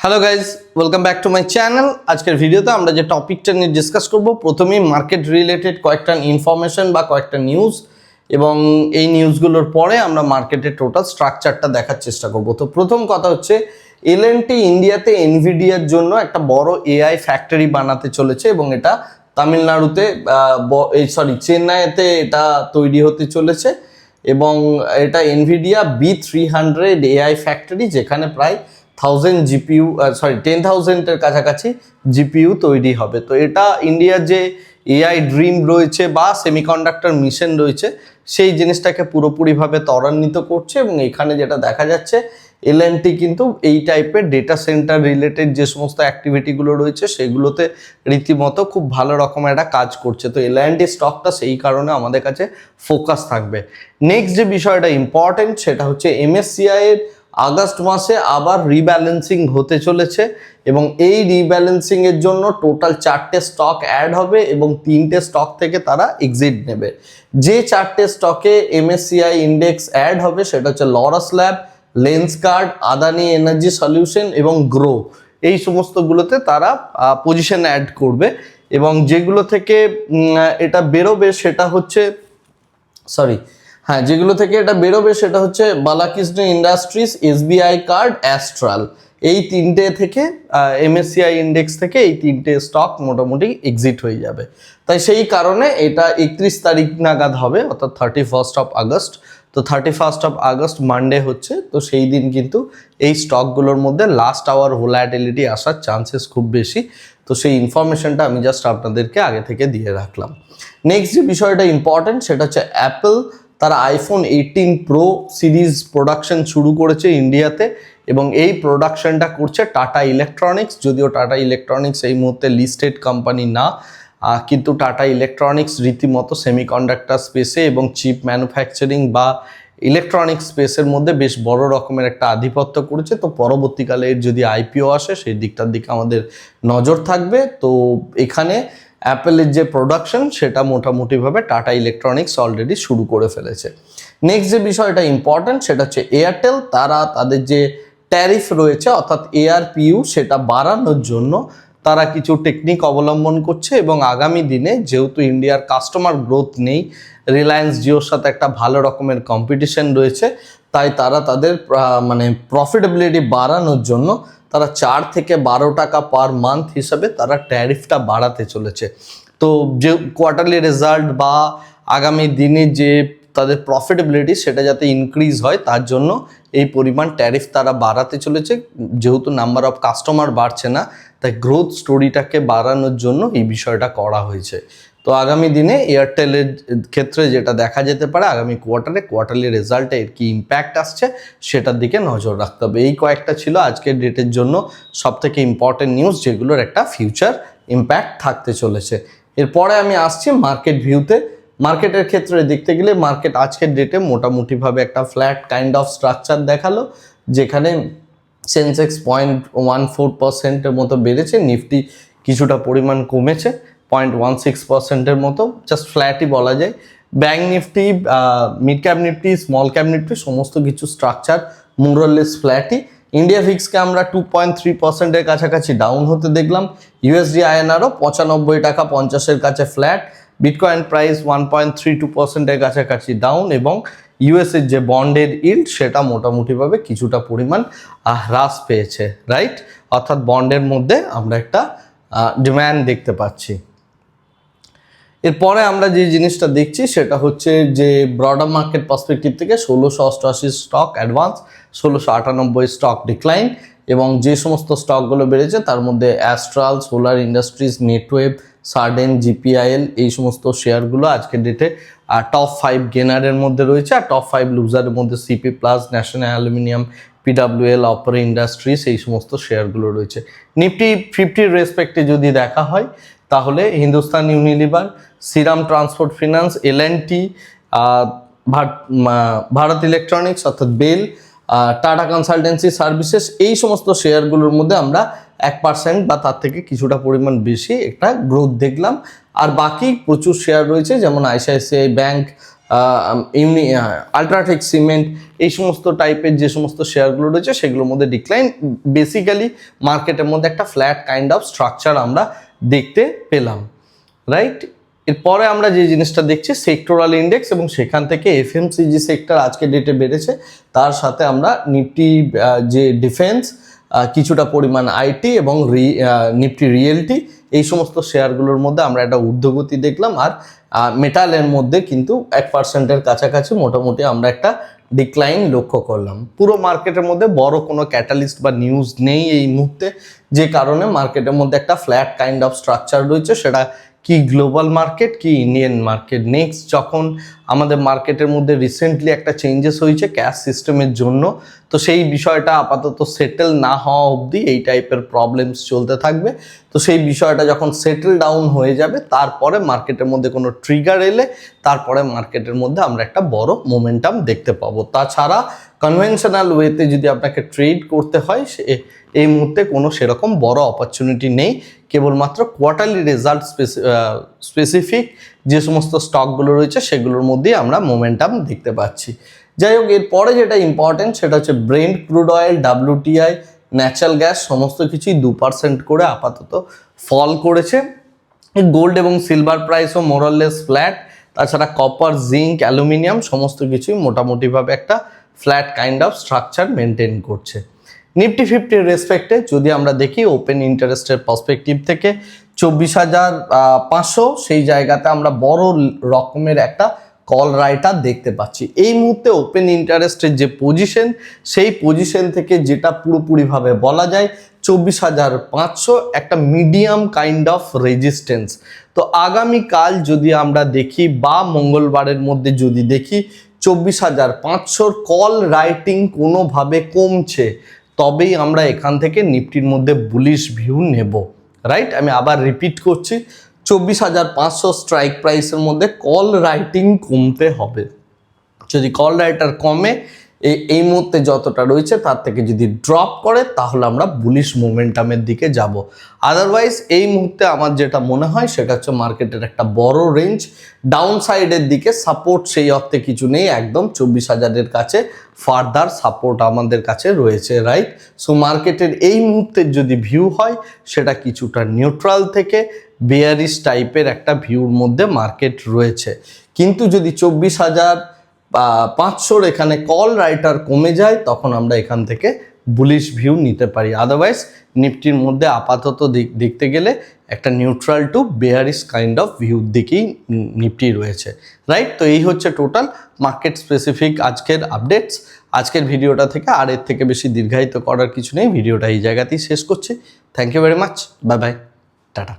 Hello guys, welcome back to my channel. আজকের ভিডিওতে আমরা যে টপিকটা নিয়ে ডিসকাস করব, প্রথমেই মার্কেট রিলেটেড কয়েকটা ইনফরমেশন বা কয়েকটা নিউজ, এবং এই নিউজগুলোর পরে আমরা মার্কেটের টোটাল স্ট্রাকচারটা দেখার চেষ্টা করব। তো প্রথম কথা হচ্ছে, এলএনটি ইন্ডিয়াতে এনভিডিয়ার জন্য একটা বড় এআই ফ্যাক্টরি বানাতে চলেছে এবং এটা তামিলনাড়ুতে চেন্নাইতে এটা তৈরি হতে চলেছে। এবং এটা এনভিডিয়া B300 এআই ফ্যাক্টরি, যেখানে প্রায় 10,000 কাছাকাছি জিপিইউ তৈরি হবে। তো এটা ইন্ডিয়ার যে এআই ড্রিম রয়েছে বা সেমিকন্ডাক্টর মিশন রয়েছে, সেই জিনিসটাকে পুরোপুরিভাবে ত্বরান্বিত করছে। এবং এখানে যেটা দেখা যাচ্ছে, এলএনটি কিন্তু এই টাইপের ডেটা সেন্টার রিলেটেড যে সমস্ত অ্যাক্টিভিটিগুলো রয়েছে সেগুলোতে রীতিমতো খুব ভালো রকমের একটা কাজ করছে। তো এলএনটি স্টকটা সেই কারণে আমাদের কাছে ফোকাস থাকবে। নেক্সট যে বিষয়টা ইম্পর্টেন্ট, সেটা হচ্ছে এমএসসিআই এর আগস্ট মাসে আবার রিব্যালেন্সিং হতে চলেছে এবং এই রিব্যালেন্সিং এর জন্য টোটাল 4টে স্টক অ্যাড হবে এবং 3টে স্টক থেকে তারা এক্সিট নেবে। যে 4টে স্টকে এমএসসিআই ইন্ডেক্স অ্যাড হবে সেটা হচ্ছে লরাস lab, Lenskart, Adani energy solution এবং গ্রো। এই সমস্তগুলোতে তারা পজিশন অ্যাড করবে এবং যেগুলো থেকে এটা বেরোবে সেটা হচ্ছে যেগুলো থেকে এটা বেরোবে সেটা হচ্ছে Balakrishna industries, SBI card, Astral. এই 3টে থেকে এমএসসিআই ইন্ডেক্স থেকে এই 3টে স্টক মোটামুটি এক্সিট হয়ে যাবে। তাই সেই কারণে এটা 31 তারিখ নাগাদ হবে, অর্থাৎ 31st of August। তো 31st of August মানডে হচ্ছে, তো সেই দিন কিন্তু এই স্টকগুলোর মধ্যে লাস্ট আওয়ার ভোলাটিলিটি আসার চান্সেস খুব বেশি। তো সেই ইনফরমেশনটা আমি জাস্ট আপনাদেরকে আগে থেকে দিয়ে রাখলাম। নেক্সট যে বিষয়টা ইম্পর্টেন্ট সেটা হচ্ছে অ্যাপল তারা আইফোন 18 প্রো সিরিজ প্রোডাকশন শুরু করেছে ইন্ডিয়াতে এবং এই প্রোডাকশনটা করছে টাটা ইলেকট্রনিক্স। যদিও টাটা ইলেকট্রনিক্স এই মুহূর্তে লিস্টেড কোম্পানি না, কিন্তু টাটা ইলেকট্রনিক্স রীতিমতো সেমিকন্ডাক্টর স্পেসে এবং চিপ ম্যানুফ্যাকচারিং বা ইলেকট্রনিক স্পেসের মধ্যে বেশ বড় রকমের একটা আধিপত্য করেছে। তো পরবর্তীকালে এর যদি আইপিও আসে সেই দিকটার দিকে আমাদের নজর থাকবে। তো এখানে অ্যাপেলের যে প্রোডাকশন সেটা মোটামুটিভাবে টাটা ইলেকট্রনিক্স অলরেডি শুরু করে ফেলেছে। নেক্সট যে বিষয়টা ইম্পর্টেন্ট সেটা হচ্ছে এয়ারটেল, তারা তাদের যে ট্যারিফ রয়েছে অর্থাৎ এআরপিইউ সেটা বাড়ানোর জন্য তারা কিছু টেকনিক অবলম্বন করছে এবং আগামী দিনে যেহেতু ইন্ডিয়ার কাস্টমার গ্রোথ নেই, রিলায়েন্স জিওর সাথে একটা ভালো রকমের কম্পিটিশন রয়েছে, তাই তারা তাদের প্রফিটেবিলিটি বাড়ানোর জন্য তারা 4 থেকে 12 টাকা পার মান্থ হিসাবে তারা ট্যারিফটা বাড়াতে চলেছে। তো যে কোয়ার্টারলি রেজাল্ট বা আগামী দিনে যে তাদের প্রফিটেবিলিটি সেটা যাতে ইনক্রিজ হয় তার জন্য এই পরিমাণ ট্যারিফ তারা বাড়াতে চলেছে। যেহেতু নাম্বার অফ কাস্টমার বাড়ছে না, তাই গ্রোথ স্টোরিটাকে বাড়ানোর জন্য এই বিষয়টা করা হয়েছে। তো আগামী দিনে এয়ারটেলের ক্ষেত্রে যেটা দেখা যেতে পারে, আগামী কোয়ার্টারলি রেজাল্টে এর কি ইম্প্যাক্ট আসছে সেটার দিকে নজর রাখতে হবে। এই কয়েকটা ছিল আজকের ডেটের জন্য সবথেকে ইম্পর্টেন্ট নিউজ, যেগুলোর একটা ফিউচার ইম্প্যাক্ট থাকতে চলেছে। এরপরে আমি আসছি মার্কেট ভিউতে। মার্কেটের ক্ষেত্রে দেখতে গেলে মার্কেট আজকের ডেটে মোটামুটিভাবে একটা ফ্ল্যাট কাইন্ড অফ স্ট্রাকচার দেখালো, যেখানে সেন্সেক্স 0.14%-এর মতো বেড়েছে, নিফটি কিছুটা পরিমাণ কমেছে 0.16%-এর মতো, জাস্ট ফ্ল্যাটই বলা যায়। Bank Nifty, mid cap Nifty, small cap Nifty সমস্ত কিছু স্ট্রাকচার মোরলেস ফ্ল্যাটই। ইন্ডিয়া ভিক্সকে আমরা 2.3%-এর কাছাকাছি ডাউন হতে দেখলাম। ইউএসডি আইএনআরও 95 টাকা 50-এর কাছে ফ্ল্যাট। বিটকয়েন প্রাইস 1.32%-এর কাছাকাছি ডাউন এবং ইউএসের যে বন্ডের ইল্ড সেটা মোটামুটিভাবে কিছুটা পরিমাণ হ্রাস পেয়েছে, রাইট? অর্থাৎ বন্ডের মধ্যে আমরা একটা ডিম্যান্ড দেখতে পাচ্ছি। এরপরে আমরা যে জিনিসটা দেখছি সেটা হচ্ছে যে ব্রডার মার্কেট পার্সপেক্টিভ থেকে 1688 স্টক অ্যাডভান্স, 1698 স্টক ডিক্লাইন এবং যে সমস্ত স্টকগুলো বেড়েছে তার মধ্যে অ্যাস্ট্রাল, সোলার ইন্ডাস্ট্রিজ, নেটওয়েভ, সার্ডেন, জিপিআইএল এই সমস্ত শেয়ারগুলো আজকের ডেটে টপ 5 গেনারের মধ্যে রয়েছে। আর টপ 5 লুজারের মধ্যে CP plus, national aluminium, PWL, অপরে ইন্ডাস্ট্রিজ এই সমস্ত শেয়ারগুলো রয়েছে। নিফটি 50 রেসপেক্টে যদি দেখা হয় তাহলে Hindustan Unilever, Shriram transport finance, LNT, Bharat electronics অর্থাৎ বেল, টাটা কনসালটেন্সি সার্ভিসেস এই সমস্ত শেয়ারগুলোর মধ্যে আমরা 1% বা তার থেকে কিছুটা পরিমাণ বেশি একটা গ্রোথ দেখলাম। আর বাকি প্রচুর শেয়ার রয়েছে যেমন আইসিআইসিআই ব্যাংক, আল্ট্রাটেক সিমেন্ট, এই সমস্ত টাইপের যে সমস্ত শেয়ারগুলো রয়েছে সেগুলোর মধ্যে ডিক্লাইন। বেসিক্যালি মার্কেটের মধ্যে একটা ফ্ল্যাট কাইন্ড অফ স্ট্রাকচার আমরা দেখতে পেলাম, রাইট। এরপরে আমরা যে জিনিসটা দেখছি সেক্টরাল ইন্ডেক্স, এবং সেখান থেকে এফএমসিজি সেক্টর আজকে ডেটে বেড়েছে, তার সাথে আমরা নিফটি যে ডিফেন্স, কিছুটা পরিমাণ আইটি এবং নিফটি রিয়েলটি, এই সমস্ত শেয়ারগুলোর মধ্যে আমরা একটা ঊর্ধ্বগতি দেখলাম। আর মেটালের মধ্যে কিন্তু 1%-এর কাছাকাছি মোটামুটি আমরা একটা ডিক্লাইন লক্ষ্য করলাম। পুরো মার্কেটের মধ্যে বড় কোনো ক্যাটালিস্ট বা নিউজ নেই এই মুহূর্তে, যে কারণে মার্কেটের মধ্যে একটা ফ্ল্যাট কাইন্ড অফ স্ট্রাকচার রয়েছে। সেটা কি গ্লোবাল মার্কেট কি ইন্ডিয়ান মার্কেট। নেক্সট যখন আমাদের মার্কেটের মধ্যে রিসেন্টলি একটা চেঞ্জেস হয়েছে ক্যাশ সিস্টেমের জন্য, তো সেই বিষয়টা আপাতত সেটেল না হওয়া অবধি এই টাইপের প্রবলেমস চলতে থাকবে। তো সেই বিষয়টা যখন সেটেল ডাউন হয়ে যাবে, তারপরে মার্কেটের মধ্যে কোনো ট্রিগার এলে তারপরে মার্কেটের মধ্যে আমরা একটা বড় মোমেন্টাম দেখতে পাবো। তাছাড়া কনভেনশনাল ওয়েতে যদি আপনাকে ট্রেড করতে হয়, এই মুহূর্তে কোনো সেরকম বড় অপরচুনিটি নেই। কেবলমাত্র কোয়ার্টারলি রেজাল্ট স্পেসিফিক যে সমস্ত স্টকগুলো রয়েছে সেগুলোর মধ্যেই আমরা মোমেন্টাম দেখতে পাচ্ছি। যাই হোক, এরপরে যেটা ইম্পর্টেন্ট সেটা হচ্ছে ব্রেন্ট crude oil, WTI, natural gas সমস্ত কিছুই 2% করে আপাতত ফল করেছে। গোল্ড এবং সিলভার প্রাইসও মোরলেস ফ্ল্যাট। তাছাড়া কপার, জিঙ্ক, অ্যালুমিনিয়াম সমস্ত কিছুই মোটামুটিভাবে একটা flat kind of structure maintain করছে। নিফটি 50-এর রেসপেক্টে যদি আমরা দেখি ওপেন ইন্টারেস্টের পার্সপেক্টিভ থেকে 24,500 সেই জায়গাতে আমরা বড় রকমের একটা কল রাইটার দেখতে পাচ্ছি। এই মুহূর্তে ওপেন ইন্টারেস্টের যে পজিশন, সেই পজিশন থেকে যেটা পুরোপুরিভাবে বলা যায় 24,500 একটা মিডিয়াম কাইন্ড অফ রেজিস্ট্যান্স। তো আগামীকাল যদি আমরা দেখি বা মঙ্গলবারের মধ্যে যদি দেখি 24,500 কল রাইটিং কোনোভাবে কমছে, তবেই আমরা এখান থেকে নিফটির মধ্যে বুলিশ ভিউ নেব, রাইট। আমি আবার রিপিট করছি, 24,500 স্ট্রাইক প্রাইসের মধ্যে কল রাইটিং কমতে হবে। যদি কল রাইটার কমে, এই মুহূর্তে যতটা রয়েছে তার থেকে যদি ড্রপ করে, তাহলে আমরা বুলিশ মোমেন্টামের দিকে যাব। আদারওয়াইজ এই মুহূর্তে আমার যেটা মনে হয় সেটা হচ্ছে মার্কেটের একটা বড় রেঞ্জ ডাউন সাইডের দিকে সাপোর্ট সেই অর্থে কিছু নেই, একদম 24,000-এর কাছে ফার্দার সাপোর্ট আমাদের কাছে রয়েছে, রাইট। সো মার্কেটের এই মুহূর্তের যদি ভিউ হয় সেটা কিছুটা নিউট্রাল থেকে বেয়ারিশ টাইপের একটা ভিউর মধ্যে মার্কেট রয়েছে। কিন্তু যদি 24,500 এখানে কল রাইটার কমে যায়, তখন আমরা এখান থেকে বুলিশ ভিউ নিতে পারি। আদারওয়াইজ নিফটির মধ্যে আপাতত দেখতে গেলে একটা neutral two bearish kind of ভিউর দিকেই নিফটি রয়েছে, রাইট। তো এই হচ্ছে টোটাল মার্কেট স্পেসিফিক আজকের আপডেটস। আজকের ভিডিওটা থেকে আর এর থেকে বেশি দীর্ঘায়িত করার কিছু নেই, ভিডিওটা এই জায়গাতেই শেষ করছি। Thank you very much, bye bye, tata.